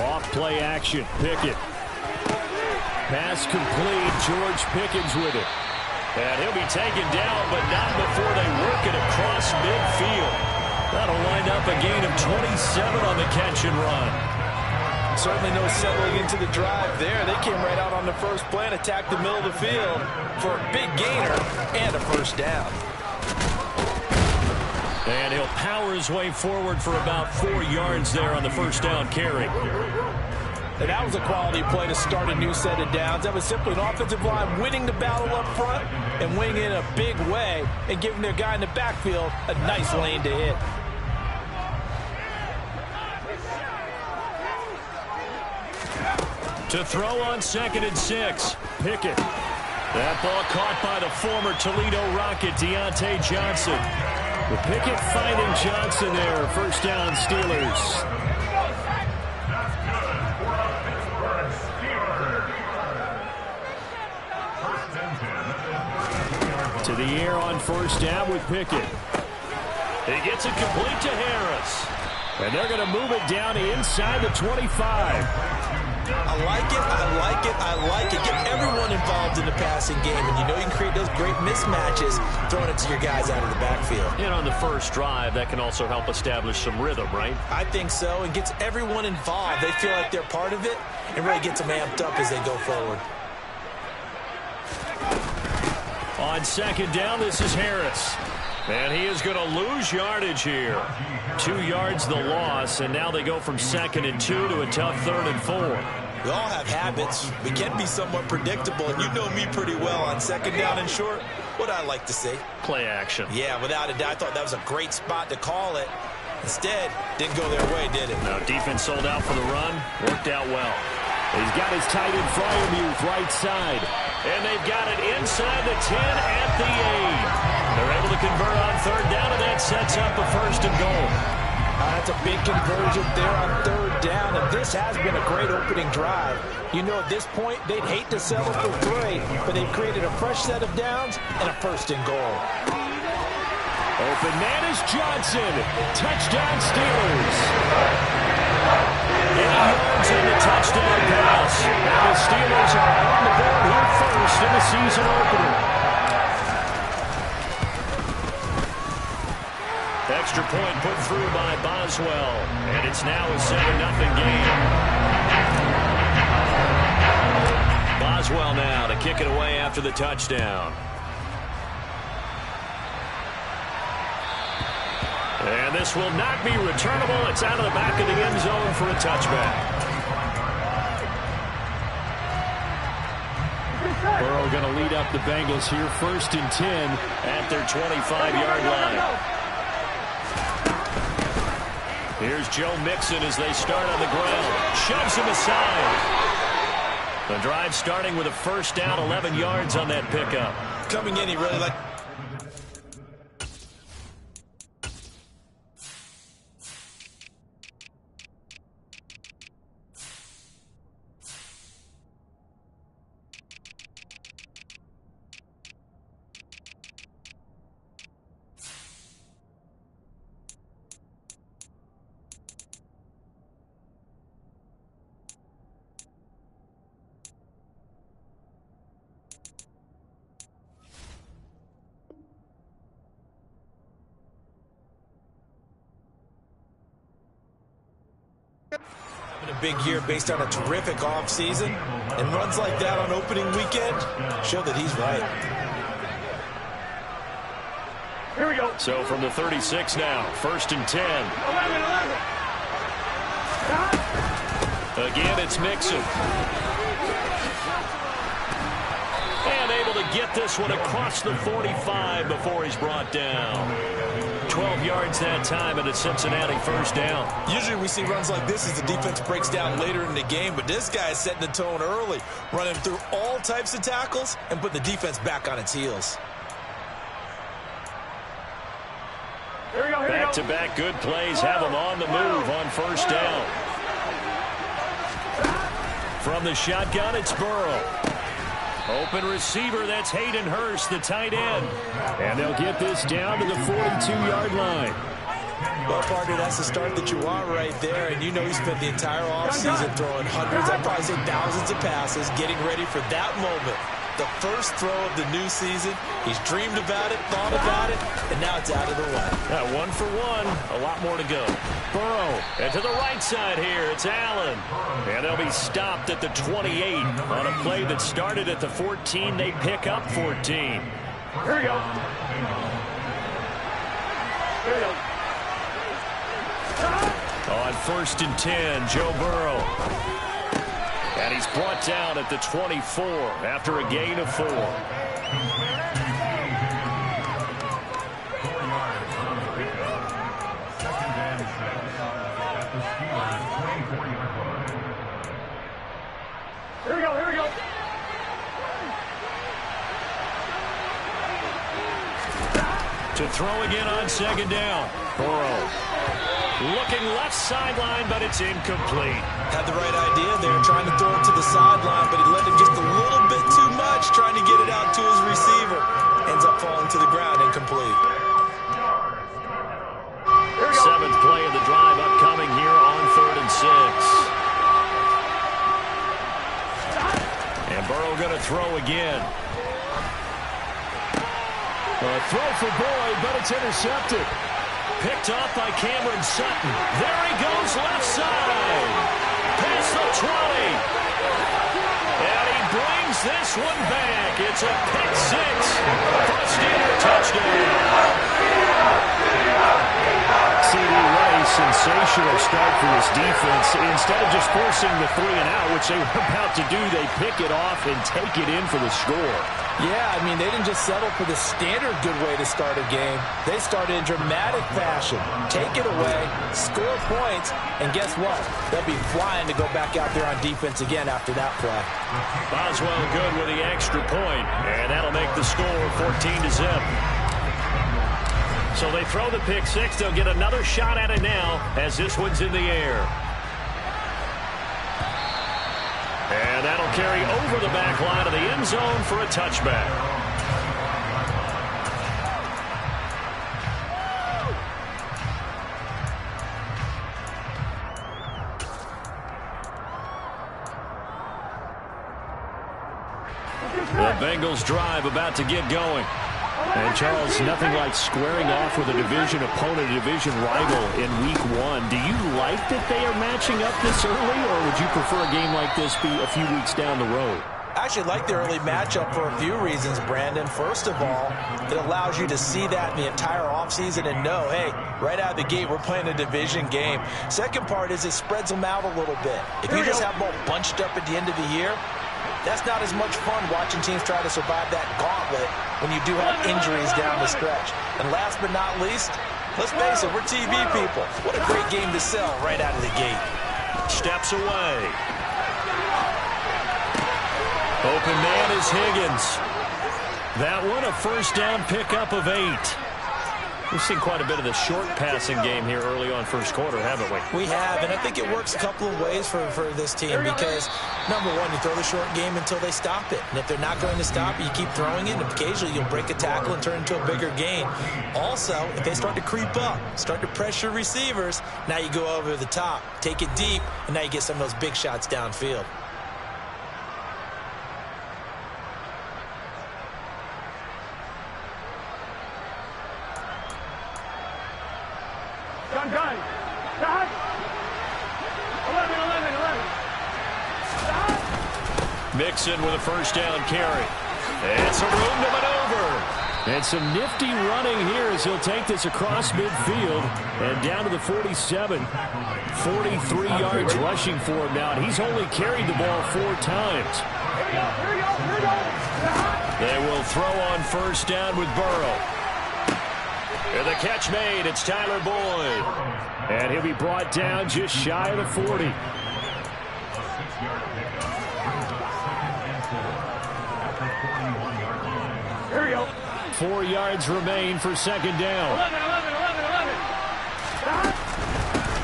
Off play action. Pickett. Pass complete. George Pickens with it. And he'll be taken down, but not before they work it across midfield. That'll wind up a gain of 27 on the catch and run. Certainly no settling into the drive there. They came right out on the first play and attacked the middle of the field for a big gainer and a first down. And he'll power his way forward for about 4 yards there on the first down carry. And that was a quality play to start a new set of downs. That was simply an offensive line winning the battle up front and winning it in a big way and giving their guy in the backfield a nice lane to hit. To throw on 2nd and 6. Pickett. That ball caught by the former Toledo Rocket, Deontay Johnson. The Pickett finding Johnson there. First down, Steelers. To the air on first down with Pickett. He gets it complete to Harris. And they're going to move it down inside the 25. I like it, I like it, I like it. Get everyone involved in the passing game, and you know you can create those great mismatches throwing it to your guys out of the backfield. And on the first drive, that can also help establish some rhythm, right? I think so, and gets everyone involved. They feel like they're part of it, and really gets them amped up as they go forward. On 2nd down, this is Harris. And he is going to lose yardage here. 2 yards the loss, and now they go from 2nd and 2 to a tough 3rd and 4. We all have habits. We can be somewhat predictable, and you know me pretty well on 2nd down and short. What I like to say? Play action. Yeah, without a doubt. I thought that was a great spot to call it. Instead, didn't go their way, did it? No, defense sold out for the run. Worked out well. He's got his tight end Freiermuth right side. And they've got it inside the 10 at the 8. They're able to convert on 3rd down, and that sets up a 1st and goal. That's a big conversion there on 3rd down, and this has been a great opening drive. You know, at this point, they'd hate to settle for 3, but they've created a fresh set of downs and a 1st and goal. Open man is Johnson. Touchdown Steelers. 8 yards in the touchdown pass. And the Steelers are on the board here first in the season opener. Extra point put through by Boswell. And it's now a 7-0 game. Boswell now to kick it away after the touchdown. And this will not be returnable. It's out of the back of the end zone for a touchback. Burrow going to lead up the Bengals here 1st and 10 at their 25-yard line. Here's Joe Mixon as they start on the ground. Shoves him aside. The drive starting with a 1st down, 11 yards on that pickup. Coming in, he really liked. Having a big year based on a terrific offseason, and runs like that on opening weekend show that he's right. Here we go. So from the 36 now, 1st and 10. 11. Again, it's Mixon. And able to get this one across the 45 before he's brought down. 12 yards that time and a Cincinnati 1st down. Usually we see runs like this as the defense breaks down later in the game, but this guy is setting the tone early, running through all types of tackles and putting the defense back on its heels. Back-to-back good plays have them on the move on 1st down. From the shotgun, it's Burrow. Open receiver, that's Hayden Hurst, the tight end. And they'll get this down to the 42-yard line. Well, partner, that's the start that you want right there. And you know he spent the entire offseason throwing hundreds, I'd probably say thousands of passes, getting ready for that moment. The first throw of the new season. He's dreamed about it, thought about it, and now it's out of the way. 1 for 1. A lot more to go. Burrow. And to the right side here, it's Allen. And they'll be stopped at the 28 on a play that started at the 14. They pick up 14. Here we go. Here we go. On 1st and 10, Joe Burrow. And he's brought down at the 24 after a gain of 4. Here we go, here we go. To throw again on 2nd down. Burrow. Looking left sideline, but it's incomplete. Had the right idea there, trying to throw it to the sideline, but he let him just a little bit too much, trying to get it out to his receiver. Ends up falling to the ground, incomplete. 7th play of the drive upcoming here on 3rd and 6. And Burrow going to throw again. A throw for Boyd, but it's intercepted. Picked off by Cameron Sutton. There he goes left side. Past the 20. And he brings this one back. It's a pick 6 for a Steeler touchdown. C.D. Ray, sensational start for this defense. Instead of just forcing the 3 and out, which they were about to do, they pick it off and take it in for the score. Yeah, I mean, they didn't just settle for the standard good way to start a game. They started in dramatic fashion. Take it away, score points, and guess what? They'll be flying to go back out there on defense again after that play. Boswell good with the extra point, and that'll make the score 14-0. So they throw the pick 6. They'll get another shot at it now as this one's in the air. And that'll carry over the back line of the end zone for a touchback. The Bengals drive about to get going. And, Charles, nothing like squaring off with a division opponent, a division rival in Week 1. Do you like that they are matching up this early, or would you prefer a game like this be a few weeks down the road? I actually like the early matchup for a few reasons, Brandon. First of all, it allows you to see that in the entire offseason and know, hey, right out of the gate, we're playing a division game. Second part is it spreads them out a little bit. If you just have them all bunched up at the end of the year, that's not as much fun watching teams try to survive that gauntlet when you do have injuries down the stretch. And last but not least, let's face it, we're TV people. What a great game to sell right out of the gate. Steps away. Open man is Higgins. That one a first down pickup of 8. We've seen quite a bit of the short passing game here early on first quarter, haven't we? We have, and I think it works a couple of ways for this team because, number one, you throw the short game until they stop it. And if they're not going to stop it, you keep throwing it, and occasionally you'll break a tackle and turn it into a bigger gain. Also, if they start to creep up, start to pressure receivers, now you go over the top, take it deep, and now you get some of those big shots downfield. Mixon with a first down carry. And some room to maneuver. And some nifty running here as he'll take this across midfield and down to the 47. 43 yards rushing for him now. And he's only carried the ball 4 times. They will throw on first down with Burrow. And the catch made. It's Tyler Boyd. And he'll be brought down just shy of the 40. Here we go. 4 yards remain for second down. 11.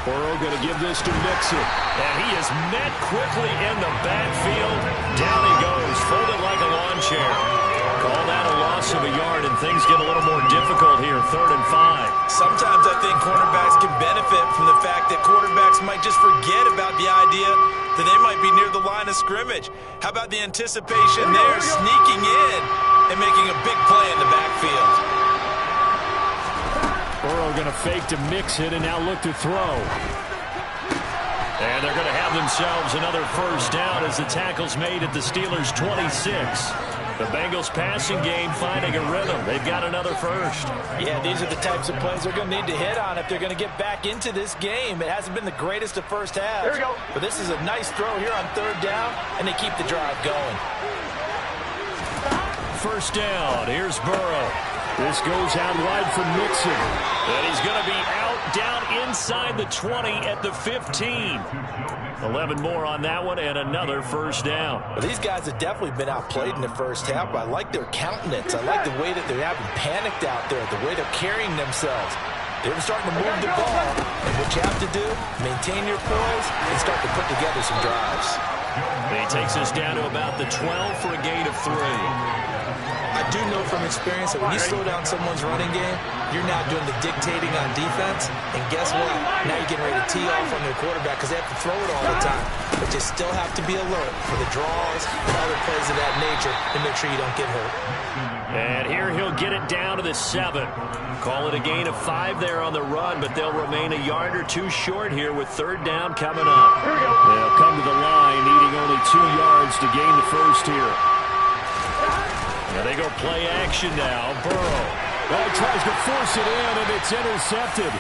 Burrow going to give this to Mixon. And he is met quickly in the backfield. Down he goes, folded like a lawn chair. Called out got a loss of a yard, and things get a little more difficult here, 3rd and 5. Sometimes I think cornerbacks can benefit from the fact that quarterbacks might just forget about the idea that they might be near the line of scrimmage. How about the anticipation there, sneaking in and making a big play in the backfield? Burrow going to fake to mix it and now look to throw. And they're going to have themselves another first down as the tackle's made at the Steelers' 26. The Bengals passing game finding a rhythm. They've got another first. Yeah, these are the types of plays they're going to need to hit on if they're going to get back into this game. It hasn't been the greatest of first halves. But this is a nice throw here on 3rd down, and they keep the drive going. First down. Here's Burrow. This goes out wide for Mixon. And he's going to be out down inside the 20 at the 15. 11 more on that one and another first down. Well, these guys have definitely been outplayed in the first half, but I like their countenance. I like the way that they're having panicked out there, the way they're carrying themselves. They're starting to move the ball. And what you have to do, maintain your poise and start to put together some drives. He takes us down to about the 12 for a gain of 3. I do know from experience that when you slow down someone's running game, you're now doing the dictating on defense. And guess what? Now you're getting ready to tee off on their quarterback because they have to throw it all the time. But you still have to be alert for the draws and other plays of that nature to make sure you don't get hurt. And here he'll get it down to the 7. Call it a gain of 5 there on the run, but they'll remain a yard or 2 short here with 3rd down coming up. They'll come to the line needing only 2 yards to gain the first here. Now they go play action now. Burrow. Well, he tries to force it in, and it's intercepted.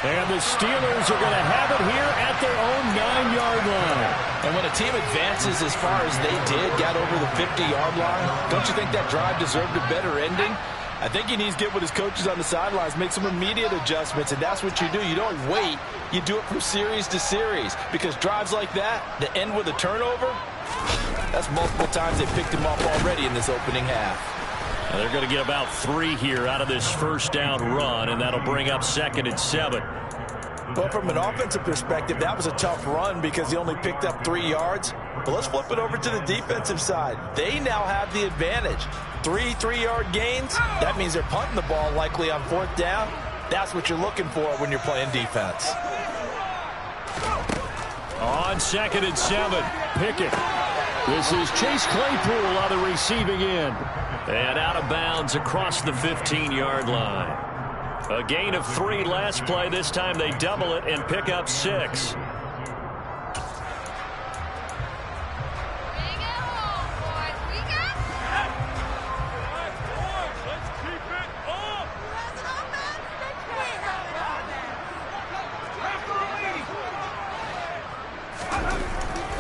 And the Steelers are going to have it here at their own 9-yard line. And when a team advances as far as they did, got over the 50-yard line, don't you think that drive deserved a better ending? I think he needs to get with his coaches on the sidelines, make some immediate adjustments, and that's what you do. You don't wait. You do it from series to series because drives like that, that end with a turnover, that's multiple times they picked him up already in this opening half. And they're going to get about 3 here out of this first down run, and that'll bring up 2nd and 7. But from an offensive perspective, that was a tough run because he only picked up 3 yards. But let's flip it over to the defensive side. They now have the advantage. 3 3-yard gains. That means they're punting the ball likely on 4th down. That's what you're looking for when you're playing defense. On 2nd and 7, Pickett. This is Chase Claypool on the receiving end. And out of bounds across the 15-yard line. A gain of 3 last play. This time they double it and pick up 6.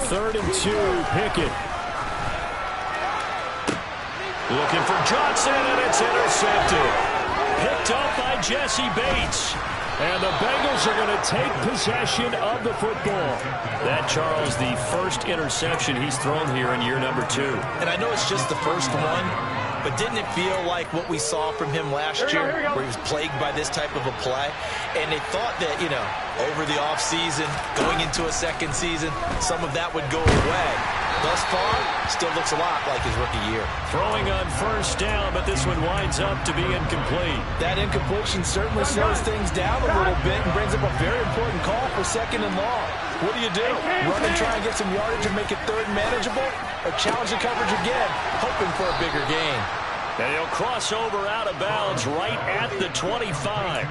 Third and 2, Pickett. Looking for Johnson, and it's intercepted. Picked up by Jesse Bates. And the Bengals are going to take possession of the football. That, Charles, the first interception he's thrown here in year number 2. And I know it's just the first one, but didn't it feel like what we saw from him last year, where he was plagued by this type of a play? And they thought that, you know, over the offseason, going into a second season, some of that would go away. Thus far, still looks a lot like his rookie year. Throwing on first down, but this one winds up to be incomplete. That incompletion certainly slows things down a little bit and brings up a very important call for 2nd and long. What do? Run and try and get some yardage and make it 3rd manageable? Or challenge the coverage again, hoping for a bigger gain? And he'll cross over out of bounds right at the 25.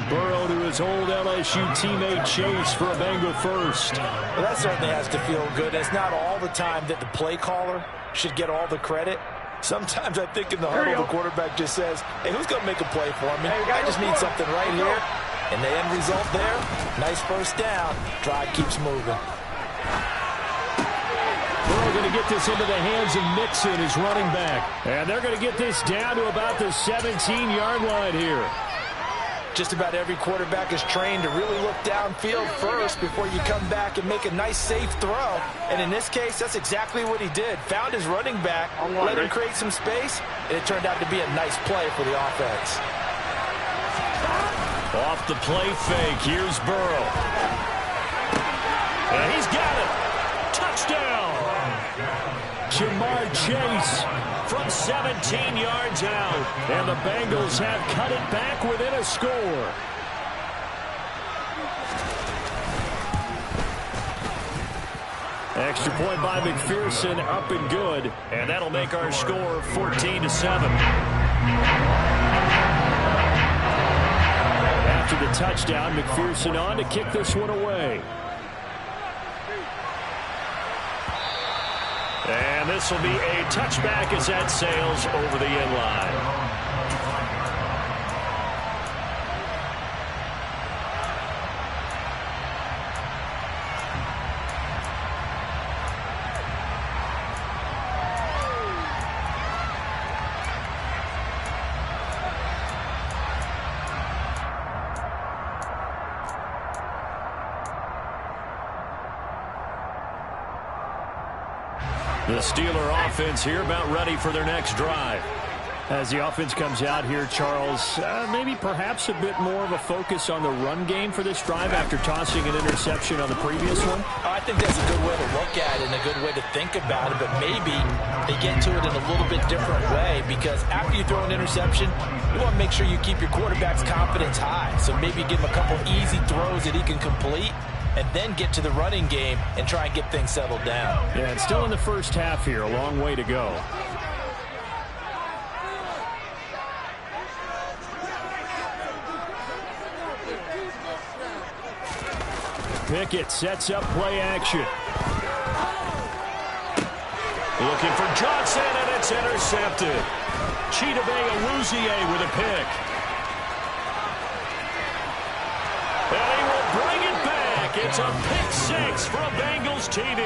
Burrow to his old LSU teammate Chase for a Bengal first. Well, that certainly has to feel good. It's not all the time that the play caller should get all the credit. Sometimes I think in the huddle, the quarterback just says, hey, who's going to make a play for me? I just need something right here. And the end result there, nice first down. Drive keeps moving. Burrow going to get this into the hands of Mixon, his running back. And they're going to get this down to about the 17-yard line here. Just about every quarterback is trained to really look downfield first before you come back and make a nice, safe throw. And in this case, that's exactly what he did. Found his running back, let him create some space, and it turned out to be a nice play for the offense. Off the play fake, here's Burrow. And he's got it. Touchdown. Ja'Marr Chase from 17 yards out. And the Bengals have cut it back within a score. Extra point by McPherson, up and good. And that'll make our score 14-7. After the touchdown, McPherson on to kick this one away. And this will be a touchback as that sails over the end line. The Steeler offense here about ready for their next drive. As the offense comes out here, Charles, maybe perhaps a bit more of a focus on the run game for this drive after tossing an interception on the previous one? I think that's a good way to look at it and a good way to think about it, but maybe they get to it in a little bit different way, because after you throw an interception, you want to make sure you keep your quarterback's confidence high. So maybe give him a couple easy throws that he can complete, and then get to the running game and try and get things settled down. Yeah, and still in the first half here, a long way to go. Pickett sets up play action. Looking for Johnson, and it's intercepted. Chidobe Awuzie with a pick. And he will bring it back. It's a pick six for a Bengals TD.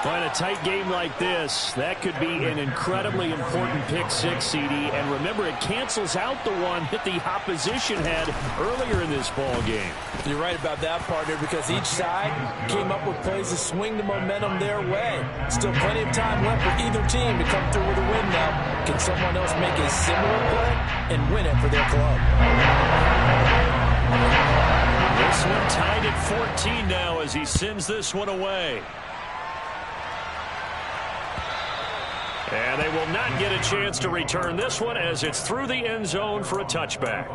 In a tight game like this, that could be an incredibly important pick six, CD. And remember, it cancels out the one that the opposition had earlier in this ball game. You're right about that, partner, because each side came up with plays to swing the momentum their way. Still plenty of time left for either team to come through with a win now. Can someone else make a similar play and win it for their club? This one tied at 14 now as he sends this one away. And they will not get a chance to return this one as it's through the end zone for a touchback.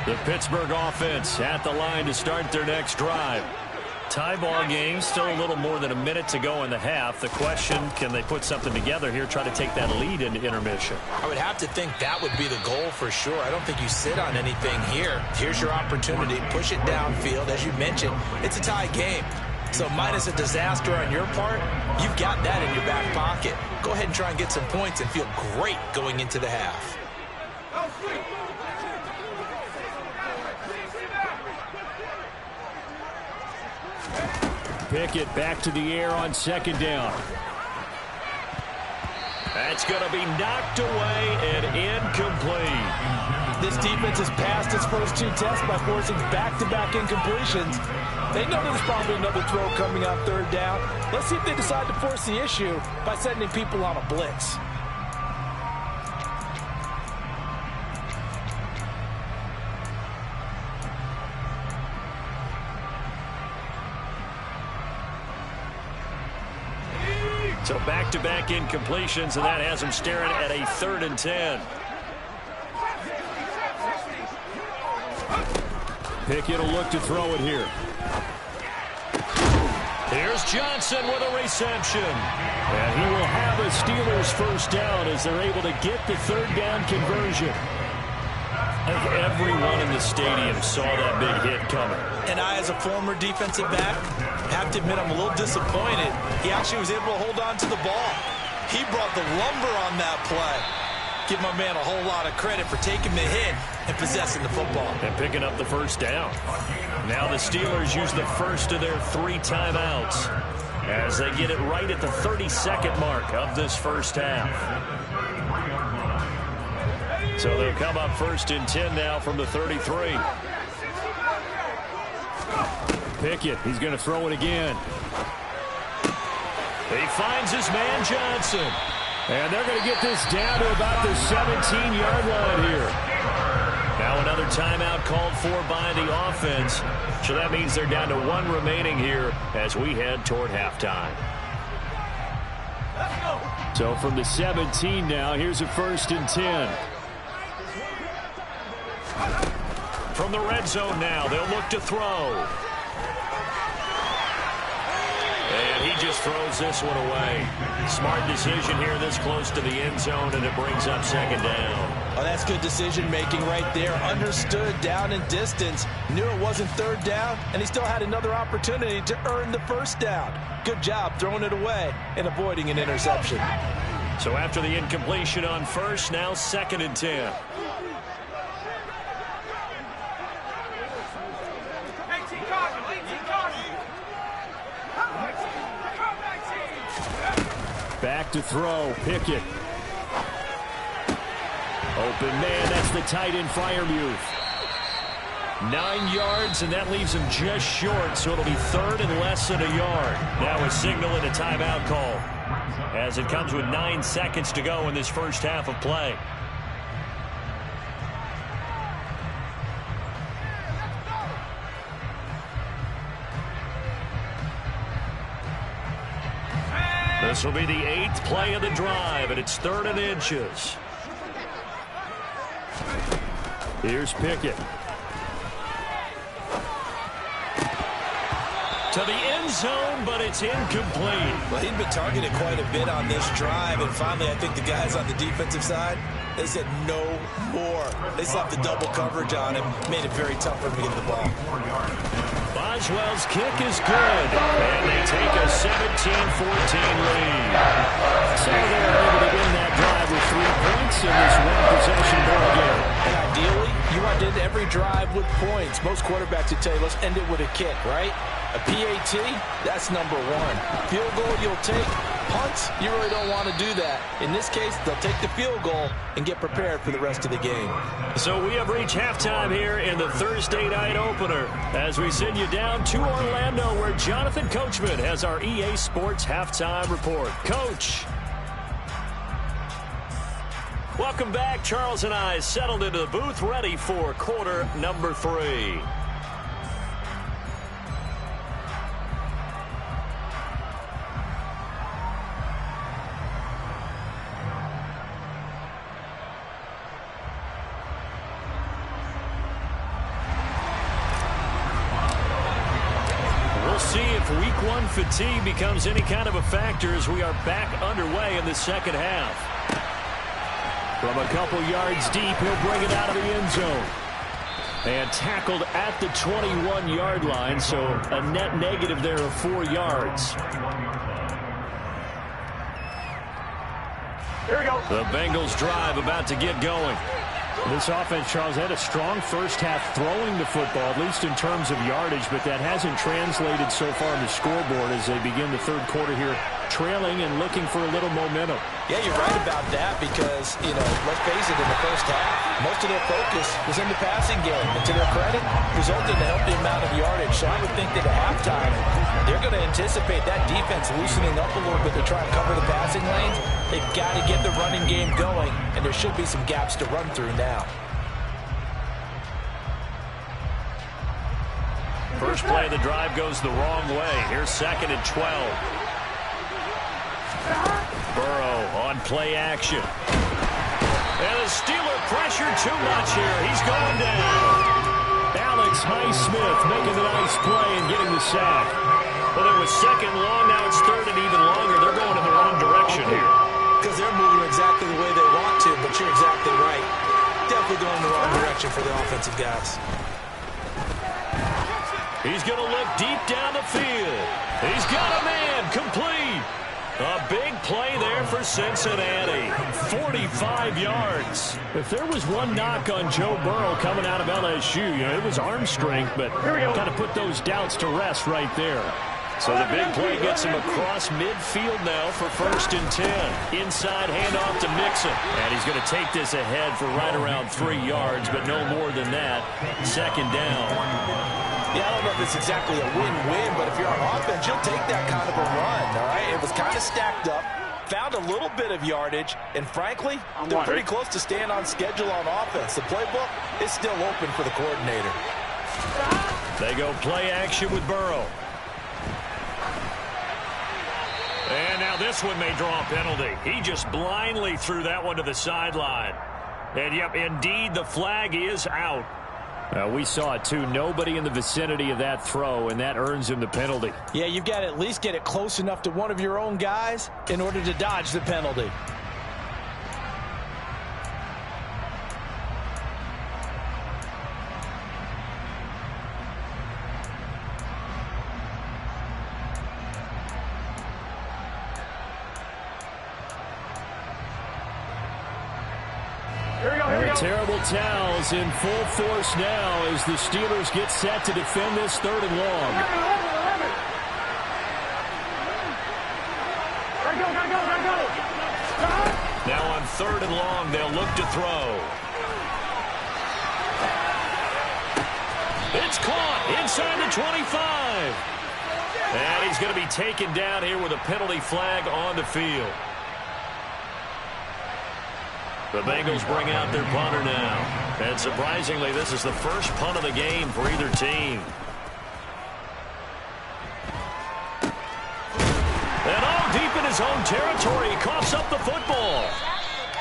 The Pittsburgh offense at the line to start their next drive. Tie ball game, still a little more than a minute to go in the half. The question, can they put something together here, try to take that lead into intermission? I would have to think that would be the goal for sure. I don't think you sit on anything here. Here's your opportunity. Push it downfield. As you mentioned, it's a tie game. So minus a disaster on your part, you've got that in your back pocket. Go ahead and try and get some points and feel great going into the half. Pickett back to the air on second down. That's going to be knocked away and incomplete. This defense has passed its first two tests by forcing back-to-back incompletions. They know there's probably another throw coming on third down. Let's see if they decide to force the issue by sending people on a blitz. So back-to-back incompletions, and that has them staring at a 3rd and 10. Pickett will look to throw it here. Here's Johnson with a reception. And he will have a Steelers first down as they're able to get the 3rd down conversion. I think everyone in the stadium saw that big hit coming. And I, as a former defensive back, have to admit I'm a little disappointed. He actually was able to hold on to the ball. He brought the lumber on that play. Give my man a whole lot of credit for taking the hit and possessing the football. And picking up the first down. Now the Steelers use the first of their 3 timeouts as they get it right at the 32nd mark of this first half. So they'll come up 1st and 10 now from the 33. Pickett, he's going to throw it again. He finds his man Johnson. And they're going to get this down to about the 17-yard line here. Now another timeout called for by the offense. So that means they're down to 1 remaining here as we head toward halftime. So from the 17 now, here's a 1st and 10. From the red zone now, they'll look to throw. And he just throws this one away. Smart decision here this close to the end zone, and it brings up 2nd down. Oh, that's good decision-making right there. Understood down and distance. Knew it wasn't 3rd down, and he still had another opportunity to earn the 1st down. Good job throwing it away and avoiding an interception. So after the incompletion on 1st, now 2nd and 10. Back to throw, Pickett. Open man, that's the tight end Freiermuth. 9 yards, and that leaves him just short, so it'll be 3rd and less than a yard. Now a signal and a timeout call, as it comes with 9 seconds to go in this first half of play. This will be the 8th play of the drive, and it's 3rd and inches. Here's Pickett. To the end zone, but it's incomplete. Well, he'd been targeted quite a bit on this drive, and finally I think the guys on the defensive side, they said no more. They slapped the double coverage on him, made it very tough for him to get the ball. Boswell's kick is good, and they take a 17-14 lead. So they're able to win that drive with 3 points in this one-possession ball game. And ideally, you want to end every drive with points. Most quarterbacks would tell you, let's end it with a kick, right? A PAT, that's number 1. Field goal you'll take. Punts, you really don't want to do that. In this case, they'll take the field goal and get prepared for the rest of the game. So we have reached halftime here in the Thursday night opener as we send you down to Orlando, where Jonathan Coachman has our EA Sports halftime report. Coach. Welcome back. Charles and I settled into the booth, ready for quarter number 3. See if week 1 fatigue becomes any kind of a factor as we are back underway in the second half. From a couple yards deep, he'll bring it out of the end zone. And tackled at the 21-yard line, so a net negative there of 4 yards. Here we go. The Bengals drive about to get going. This offense, Charles, had a strong first half throwing the football, at least in terms of yardage, but that hasn't translated so far on the scoreboard as they begin the 3rd quarter here, trailing and looking for a little momentum. Yeah, you're right about that because, let's face it, in the first half, most of their focus was in the passing game. And to their credit, resulted in a healthy amount of yardage. So I would think that at halftime, they're going to anticipate that defense loosening up a little bit to try and cover the passing lanes. They've got to get the running game going, and there should be some gaps to run through now. First play of the drive goes the wrong way. Here's 2nd and 12. Burrow on play action. And the Steeler pressure too much here. He's going down. Alex Highsmith making the nice play and getting the sack. Well, it was 2nd long. Now it's 3rd and even longer. They're going in the wrong direction here. Because they're moving exactly the way they want to, but you're exactly right. Definitely going in the wrong direction for the offensive guys. He's going to look deep down the field. He's got a man complete. A big play there for Cincinnati. 45 yards. If there was one knock on Joe Burrow coming out of LSU, it was arm strength, but kind of put those doubts to rest right there. So the big play gets him across midfield now for 1st and 10. Inside handoff to Mixon. And he's going to take this ahead for right around 3 yards, but no more than that. 2nd down. Yeah, I don't know if it's exactly a win-win, but if you're on offense, you'll take that kind of a run, all right? It was kind of stacked up, found a little bit of yardage, and frankly, they're pretty close to staying on schedule on offense. The playbook is still open for the coordinator. They go play action with Burrow. And now this one may draw a penalty. He just blindly threw that one to the sideline. And, yep, indeed, the flag is out. We saw it, too. Nobody in the vicinity of that throw, and that earns him the penalty. Yeah, you've got to at least get it close enough to one of your own guys in order to dodge the penalty. Terrible towels in full force now as the Steelers get set to defend this 3rd and long. Now on 3rd and long, they'll look to throw. It's caught inside the 25. And he's going to be taken down here with a penalty flag on the field. The Bengals bring out their punter now. And surprisingly, this is the first punt of the game for either team. And deep in his own territory, he coughs up the football.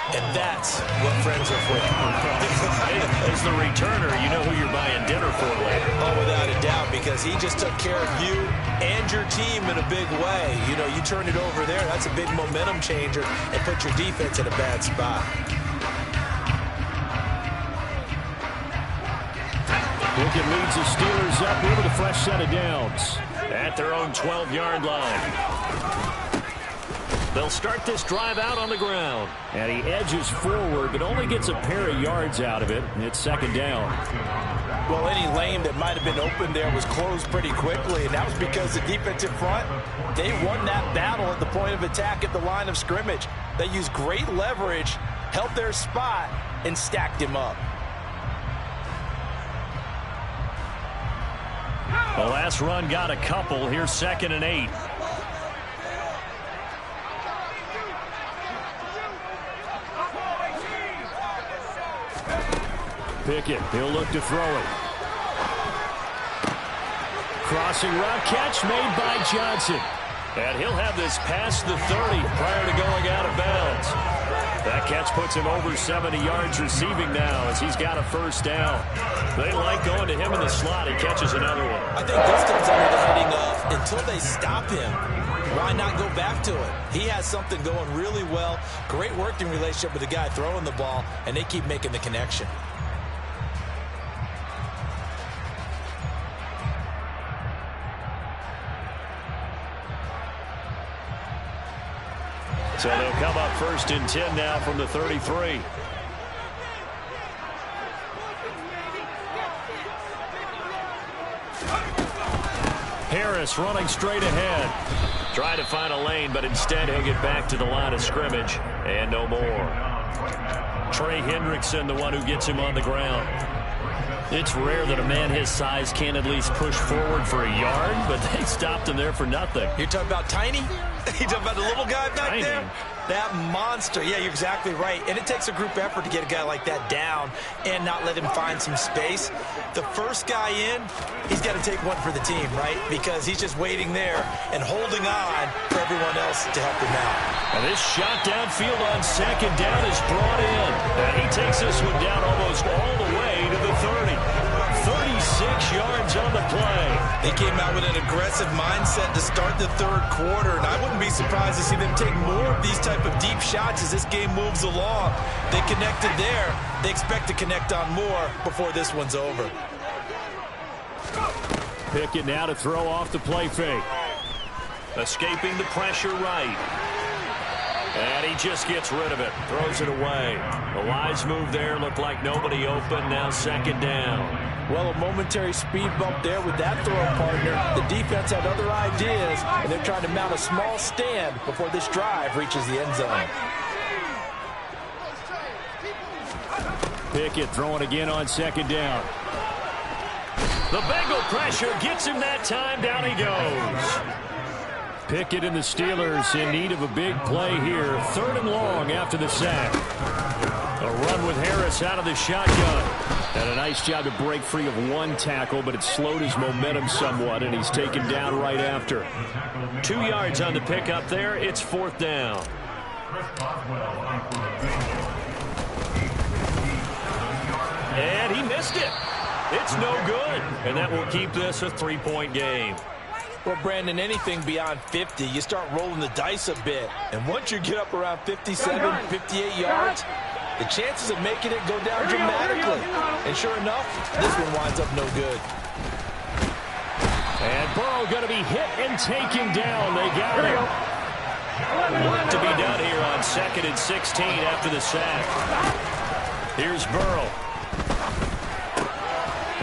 And that's what friends are for. As the returner, you know who you're buying dinner for later. Oh, without a doubt, because he just took care of you and your team in a big way. You know, you turn it over there, that's a big momentum changer, and put your defense in a bad spot. Pickett leads the Steelers up here with a fresh set of downs. At their own 12-yard line. They'll start this drive out on the ground. And he edges forward, but only gets a pair of yards out of it. It's 2nd down. Well, any lane that might have been open there was closed pretty quickly, and that was because the defensive front, they won that battle at the point of attack at the line of scrimmage. They used great leverage, held their spot, and stacked him up. The last run got a couple. Here's 2nd and 8. Pickett, he'll look to throw it. Crossing route catch made by Johnson. And he'll have this past the 30 prior to going out of bounds. That catch puts him over 70 yards receiving now as he's got a 1st down. They like going to him in the slot. He catches another one. I think this comes under the heading of until they stop him, why not go back to it? He has something going really well. Great working relationship with the guy throwing the ball, and they keep making the connection. So they'll come up 1st and 10 now from the 33. Harris running straight ahead. Trying to find a lane, but instead he'll get back to the line of scrimmage. And no more. Trey Hendrickson, the one who gets him on the ground. It's rare that a man his size can't at least push forward for a yard, but they stopped him there for nothing. You're talking about Tiny? You're talking about the little guy back Tiny. there? That monster. Yeah, you're exactly right. And it takes a group effort to get a guy like that down and not let him find some space. The first guy in, he's got to take one for the team, right? Because he's just waiting there and holding on for everyone else to help him out. And this shot downfield on 2nd down is brought in. And he takes this one down almost all the way to the 30. 36 yards on the play. They came out with an aggressive mindset to start the 3rd quarter, and I wouldn't be surprised to see them take more of these type of deep shots as this game moves along. They connected there. They expect to connect on more before this one's over. Pickett now to throw off the play fake. Escaping the pressure right. And he just gets rid of it. Throws it away. The wise move there. Looked like nobody open. Now 2nd down. Well, a momentary speed bump there with that throw partner. The defense had other ideas, and they're trying to mount a small stand before this drive reaches the end zone. Pickett throwing again on 2nd down. The Bengal pressure gets him that time. Down he goes. Pickett and the Steelers in need of a big play here. 3rd and long after the sack. A run with Harris out of the shotgun. And a nice job to break free of one tackle, but it slowed his momentum somewhat, and he's taken down right after. 2 yards on the pickup there. It's 4th down. And he missed it. It's no good. And that will keep this a 3-point game. Well, Brandon, anything beyond 50, you start rolling the dice a bit. And once you get up around 57, 58 yards, the chances of making it go down dramatically. And sure enough, this one winds up no good. And Burrow going to be hit and taken down. They got him. Work to be done here on 2nd and 16 after the sack. Here's Burrow.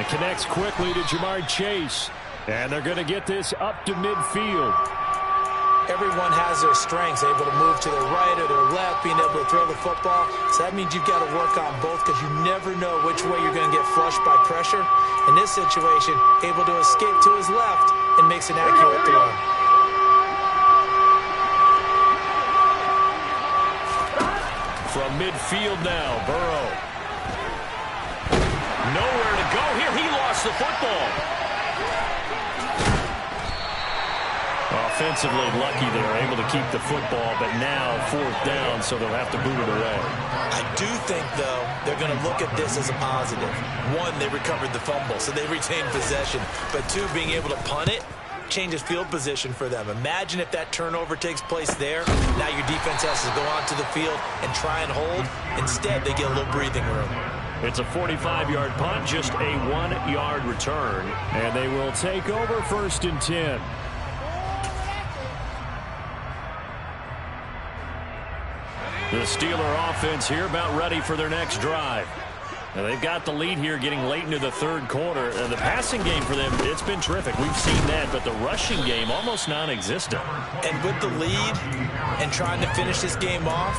It connects quickly to Jamar Chase. And they're going to get this up to midfield. Everyone has their strengths, able to move to their right or their left, being able to throw the football. So that means you've got to work on both because you never know which way you're going to get flushed by pressure. In this situation, able to escape to his left and makes an accurate throw. From midfield now, Burrow. Nowhere to go here. He lost the football. Offensively lucky they were able to keep the football, but now 4th down, so they'll have to boot it away. I do think, though, they're going to look at this as a positive. 1, they recovered the fumble, so they retained possession. But 2, being able to punt it changes field position for them. Imagine if that turnover takes place there. Now your defense has to go onto the field and try and hold. Instead, they get a little breathing room. It's a 45-yard punt, just a 1-yard return. And they will take over 1st and 10. The Steeler offense here about ready for their next drive. Now they've got the lead here getting late into the 3rd quarter. The passing game for them, it's been terrific. We've seen that, but the rushing game almost non-existent. And with the lead and trying to finish this game off,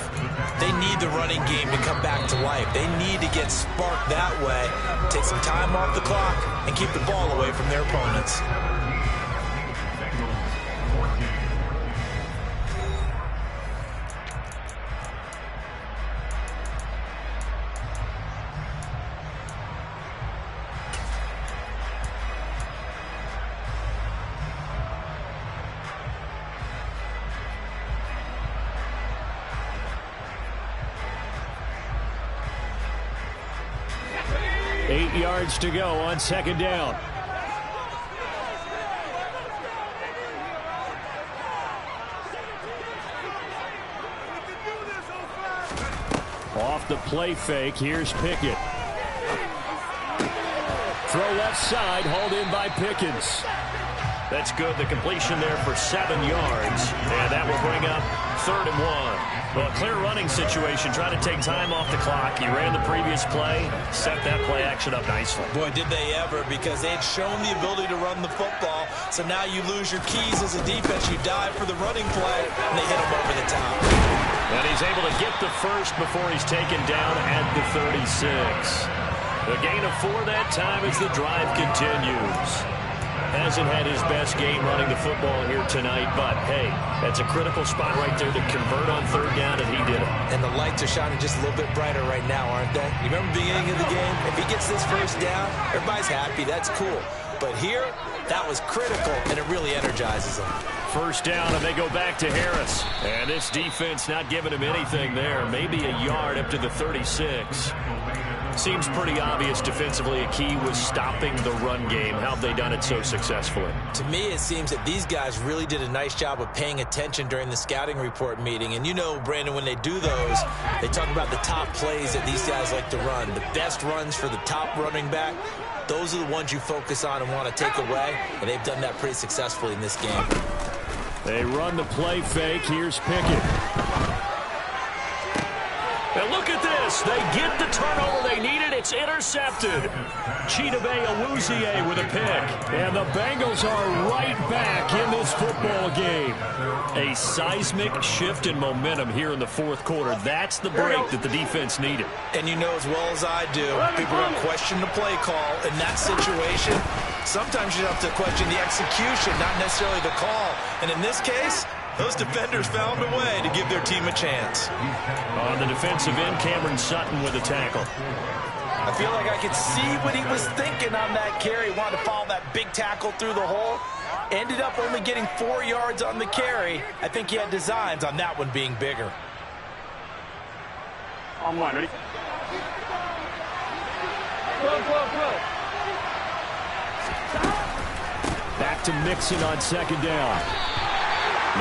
they need the running game to come back to life. They need to get sparked that way, take some time off the clock, and keep the ball away from their opponents. Yards to go on 2nd down. Off the play fake, here's Pickett. Throw left side, hauled in by Pickens. That's good. The completion there for 7 yards. And that will bring up 3rd and 1. Well, clear running situation. Trying to take time off the clock. He ran the previous play. Set that play action up nicely. Boy, did they ever, because they had shown the ability to run the football. So now you lose your keys as a defense. You dive for the running play, and they hit him over the top. And he's able to get the first before he's taken down at the 36. The gain of 4 that time as the drive continues. Hasn't had his best game running the football here tonight, but hey, that's a critical spot right there to convert on 3rd down, and he did it. And the lights are shining just a little bit brighter right now, aren't they? You remember the beginning of the game? If he gets this 1st down, everybody's happy. That's cool. But here, that was critical, and it really energizes them. 1st down, and they go back to Harris. And this defense not giving him anything there. Maybe a yard up to the 36. Seems pretty obvious defensively a key was stopping the run game. How have they done it so successfully? To me, it seems that these guys really did a nice job of paying attention during the scouting report meeting. And you know, Brandon, when they do those, they talk about the top plays that these guys like to run. The best runs for the top running back, those are the ones you focus on and want to take away. And they've done that pretty successfully in this game. They run the play fake. Here's Pickett. And look at this. They get the turnover they needed. It's intercepted. Chidobe Awuzie with a pick. And the Bengals are right back in this football game. A seismic shift in momentum here in the 4th quarter. That's the break that the defense needed. And you know as well as I do, people are going to question the play call. In that situation, Sometimes you have to question the execution, not necessarily the call. And in this case, those defenders found a way to give their team a chance. On the defensive end, Cameron Sutton with a tackle. I feel like I could see what he was thinking on that carry. Wanted to follow that big tackle through the hole. Ended up only getting 4 yards on the carry. I think he had designs on that one being bigger. On one, ready? Back to Mixon on second down.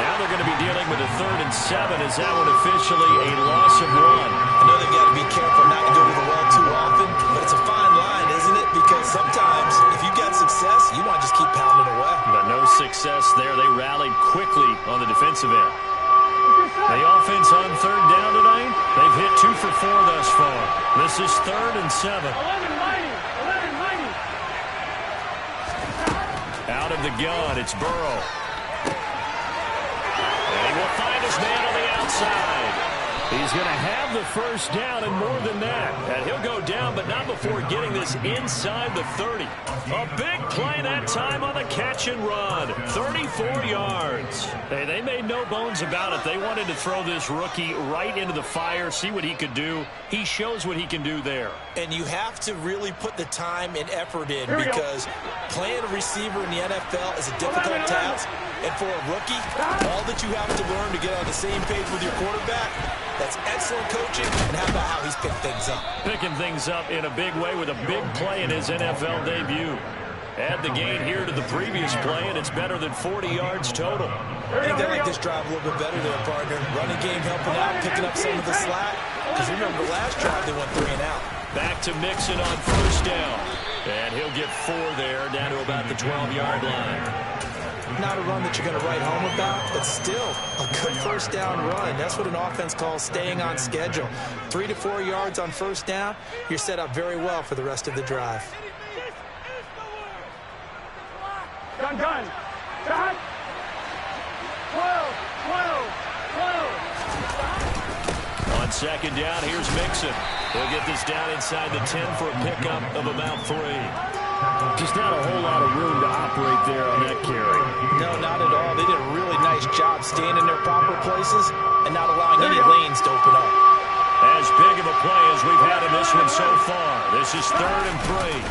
Now they're going to be dealing with a 3rd and 7 as that one officially a loss of 1. I know they've got to be careful not to go to the well too often, but it's a fine line, isn't it? Because sometimes if you've got success, you want to just keep pounding away. But no success there. They rallied quickly on the defensive end. The offense on 3rd down tonight, they've hit 2 for 4 thus far. This is 3rd and 7. 11 mighty. Out of the gun, it's Burrow. And he will find his man on the outside. He's going to have the first down and more than that. And he'll go down, but not before getting this inside the 30. A big play that time on the catch and run. 34 yards. Hey, they made no bones about it. They wanted to throw this rookie right into the fire, see what he could do. He shows what he can do there. And you have to really put the time and effort in because playing a receiver in the NFL is a difficult task. And for a rookie, all that you have to learn to get on the same page with your quarterback, that's excellent coaching. And how about how he's picked things up? Picking things up in a big way with a big play in his NFL debut. Add the gain here to the previous play, and it's better than 40 yards total. I think they like this drive a little bit better than a partner. Running game helping out, picking up some of the slack. Because remember, last drive they went 3 and out. Back to Mixon on 1st down. And he'll get 4 there, down to about the 12-yard line. Not a run that you're going to write home about, but still a good 1st down run. That's what an offense calls staying on schedule. 3 to 4 yards on 1st down, you're set up very well for the rest of the drive. Gun. 12. On 2nd down, here's Mixon. He'll get this down inside the 10 for a pickup of about 3. Just not a whole lot of room to operate there on that carry. No, not at all. They did a really nice job staying in their proper places and not allowing any lanes to open up. As big of a play as we've had in this one so far. This is 3rd and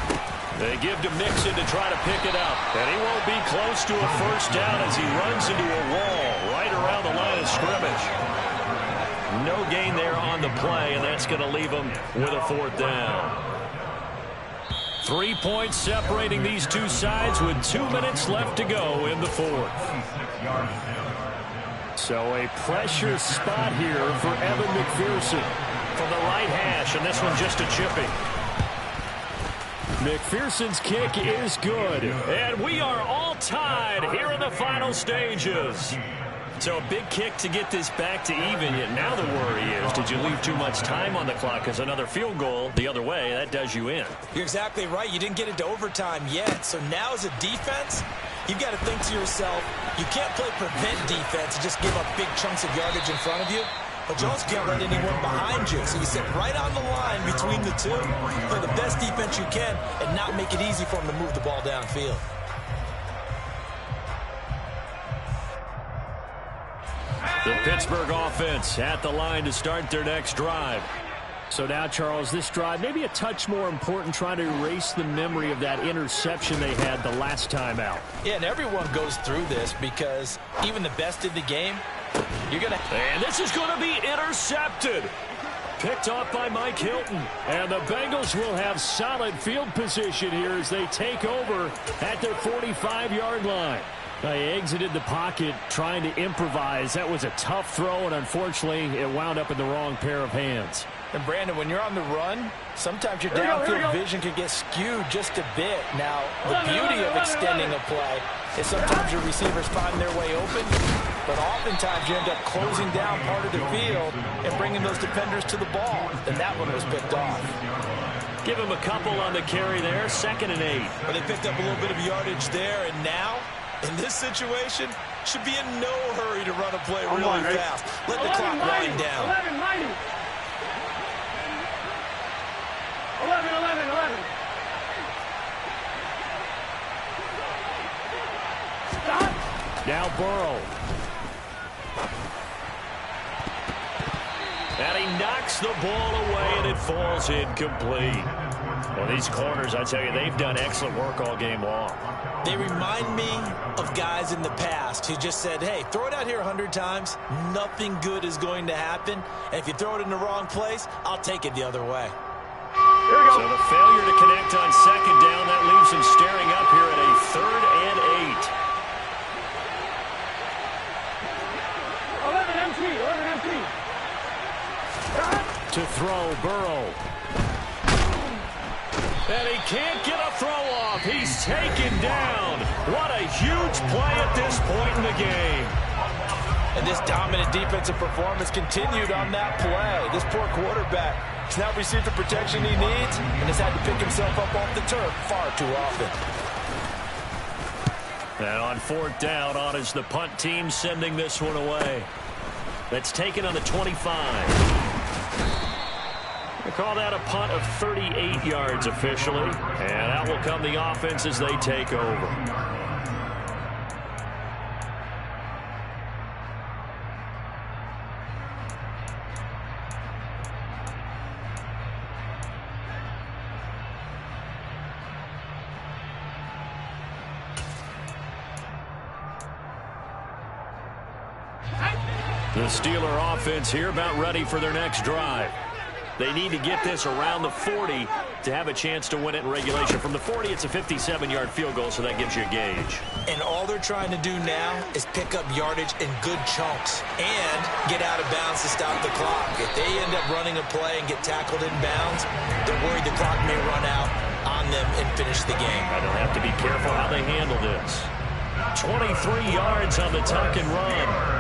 3. They give to Mixon to try to pick it up. And he won't be close to a 1st down as he runs into a wall right around the line of scrimmage. No gain there on the play, and that's going to leave him with a 4th down. 3 points separating these two sides with 2 minutes left to go in the 4th. So a pressure spot here for Evan McPherson from the right hash, and this one just a chipping. McPherson's kick is good, and we are all tied here in the final stages. So a big kick to get this back to even, yet now the worry is, did you leave too much time on the clock? Because another field goal the other way, that does you in. You're exactly right. You didn't get into overtime yet. So now as a defense, you've got to think to yourself, you can't play prevent defense and just give up big chunks of yardage in front of you. But you also can't let anyone behind you. So you sit right on the line between the two, play the best defense you can, and not make it easy for them to move the ball downfield. The Pittsburgh offense at the line to start their next drive. So now, Charles, this drive maybe a touch more important, trying to erase the memory of that interception they had the last time out. Yeah, and everyone goes through this because even the best in the game, you're going to... And this is going to be intercepted. Picked off by Mike Hilton. And the Bengals will have solid field position here as they take over at their 45-yard line. They exited the pocket trying to improvise. That was a tough throw, and unfortunately, it wound up in the wrong pair of hands. And, Brandon, when you're on the run, sometimes your downfield vision can get skewed just a bit. Now, the beauty of extending a play is sometimes your receivers find their way open, but oftentimes you end up closing down part of the field and bringing those defenders to the ball. And that one was picked off. Give him a couple on the carry there, 2nd and 8. But they picked up a little bit of yardage there, and now, in this situation, should be in no hurry to run a play really fast. Let the clock wind down. 11. Now Burrow. And he knocks the ball away, and it falls incomplete. Well, these corners, I tell you, they've done excellent work all game long. They remind me of guys in the past who just said, hey, throw it out here 100 times. Nothing good is going to happen. And if you throw it in the wrong place, I'll take it the other way. So the failure to connect on second down, that leaves him staring up here at a 3rd and 8. 11 empty. To throw, Burrow. And he can't get a throw off. He's taken down. What a huge play at this point in the game. And this dominant defensive performance continued on that play. This poor quarterback has now received the protection he needs and has had to pick himself up off the turf far too often. And on 4th down, on is the punt team sending this one away. That's taken on the 25. They call that a punt of 38 yards officially. And out will come the offense as they take over. The Steeler offense here about ready for their next drive. They need to get this around the 40 to have a chance to win it in regulation. From the 40, it's a 57-yard field goal, so that gives you a gauge. And all they're trying to do now is pick up yardage in good chunks and get out of bounds to stop the clock. If they end up running a play and get tackled in bounds, they're worried the clock may run out on them and finish the game. And they'll have to be careful how they handle this. 23 yards on the tuck and run.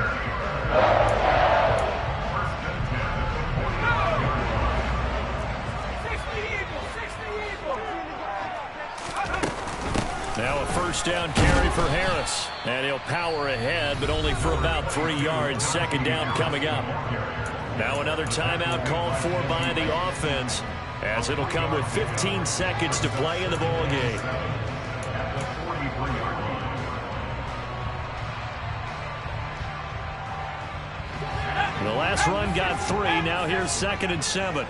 Now a 1st down carry for Harris. And he'll power ahead, but only for about 3 yards. 2nd down coming up. Now another timeout called for by the offense, as it'll come with 15 seconds to play in the ball game. The last run got 3. Now here's 2nd and 7.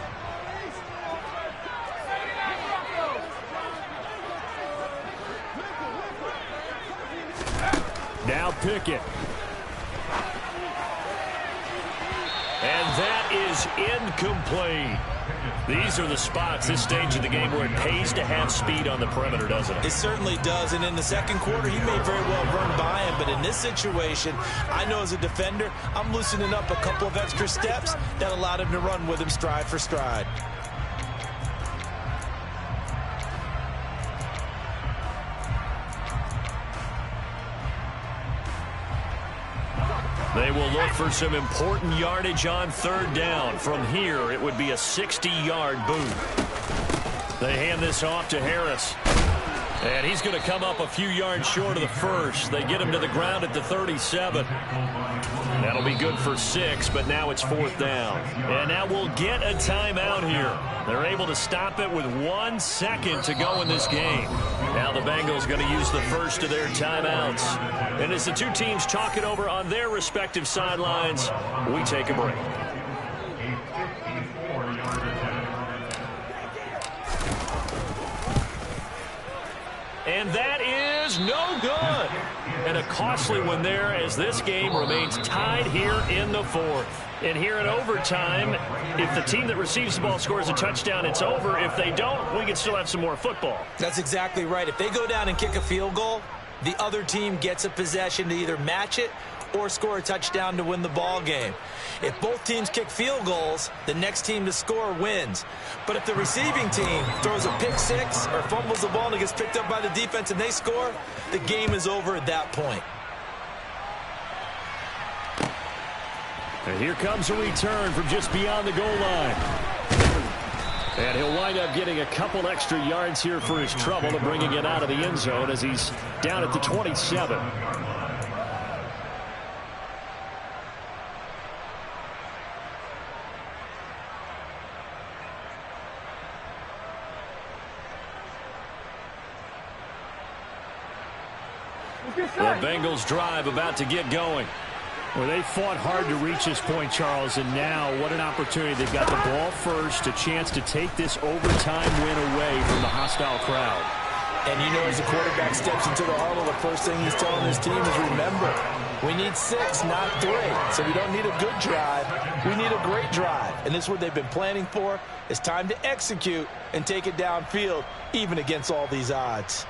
Now Pickett. And that is incomplete. These are the spots, this stage of the game, where it pays to have speed on the perimeter, doesn't it? It certainly does, and in the second quarter, he may very well run by him, but in this situation, I know as a defender, I'm loosening up a couple of extra steps that allowed him to run with him stride for stride. They will look for some important yardage on 3rd down. From here, it would be a 60-yard boot. They hand this off to Harris. And he's going to come up a few yards short of the first. They get him to the ground at the 37. That'll be good for 6, but now it's 4th down. And now we'll get a timeout here. They're able to stop it with 1 second to go in this game. Now the Bengals going to use the first of their timeouts. And as the two teams talk it over on their respective sidelines, we take a break. And that is no good. And a costly one there, as this game remains tied here in the 4th. And here in overtime, if the team that receives the ball scores a touchdown, it's over. If they don't, we can still have some more football. That's exactly right. If they go down and kick a field goal, the other team gets a possession to either match it or score a touchdown to win the ball game. If both teams kick field goals, the next team to score wins. But if the receiving team throws a pick six or fumbles the ball and it gets picked up by the defense and they score, the game is over at that point. And here comes a return from just beyond the goal line. And he'll wind up getting a couple extra yards here for his trouble to bringing it out of the end zone as he's down at the 27. The Bengals drive about to get going. Well, they fought hard to reach this point, Charles, and now what an opportunity. They've got the ball first, a chance to take this overtime win away from the hostile crowd. And you know, as the quarterback steps into the huddle, the first thing he's telling his team is, remember, we need 6, not 3. So we don't need a good drive. We need a great drive. And this is what they've been planning for. It's time to execute and take it downfield, even against all these odds.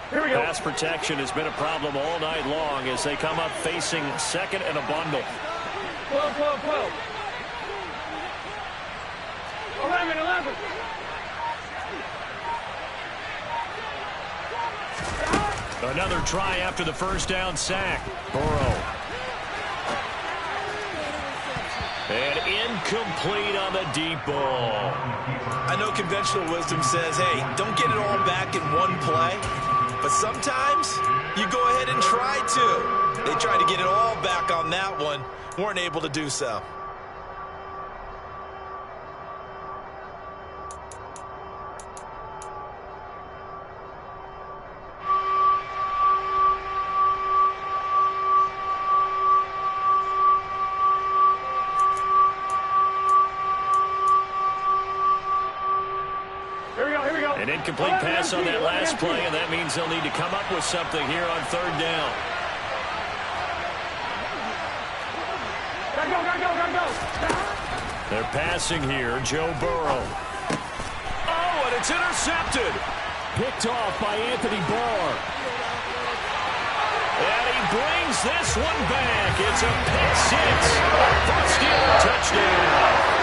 Here we go. Pass protection has been a problem all night long as they come up facing second and a bundle. 12, 12, 12. 11, 11. Another try after the first down sack. Burrow. And incomplete on the deep ball. I know conventional wisdom says, hey, don't get it all back in one play. But sometimes you go ahead and try to. They tried to get it all back on that one. Weren't able to do so. An incomplete pass on that last play, and that means they'll need to come up with something here on third down. Go. They're passing here, Joe Burrow. Oh, and it's intercepted. Picked off by Anthony Barr. And he brings this one back. It's a pick six. First Steeler touchdown.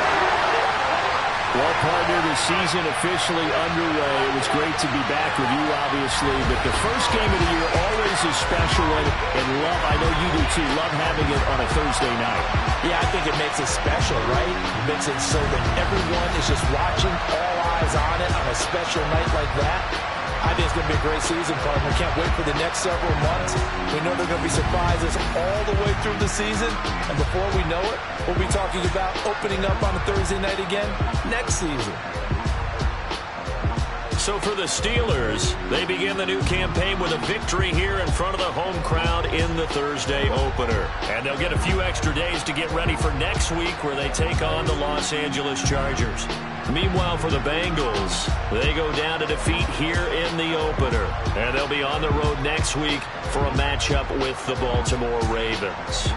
Well, partner, the season officially underway. It was great to be back with you, obviously, but the first game of the year always is special, and love, I know you do too, love having it on a Thursday night. Yeah, I think it makes it special, right? It makes it so that everyone is just watching, all eyes on it on a special night like that. I think it's going to be a great season, partner. Can't wait for the next several months. We know there are going to be surprises all the way through the season. And before we know it, we'll be talking about opening up on a Thursday night again next season. So for the Steelers, they begin the new campaign with a victory here in front of the home crowd in the Thursday opener. And they'll get a few extra days to get ready for next week where they take on the Los Angeles Chargers. Meanwhile, for the Bengals, they go down to defeat here in the opener. And they'll be on the road next week for a matchup with the Baltimore Ravens.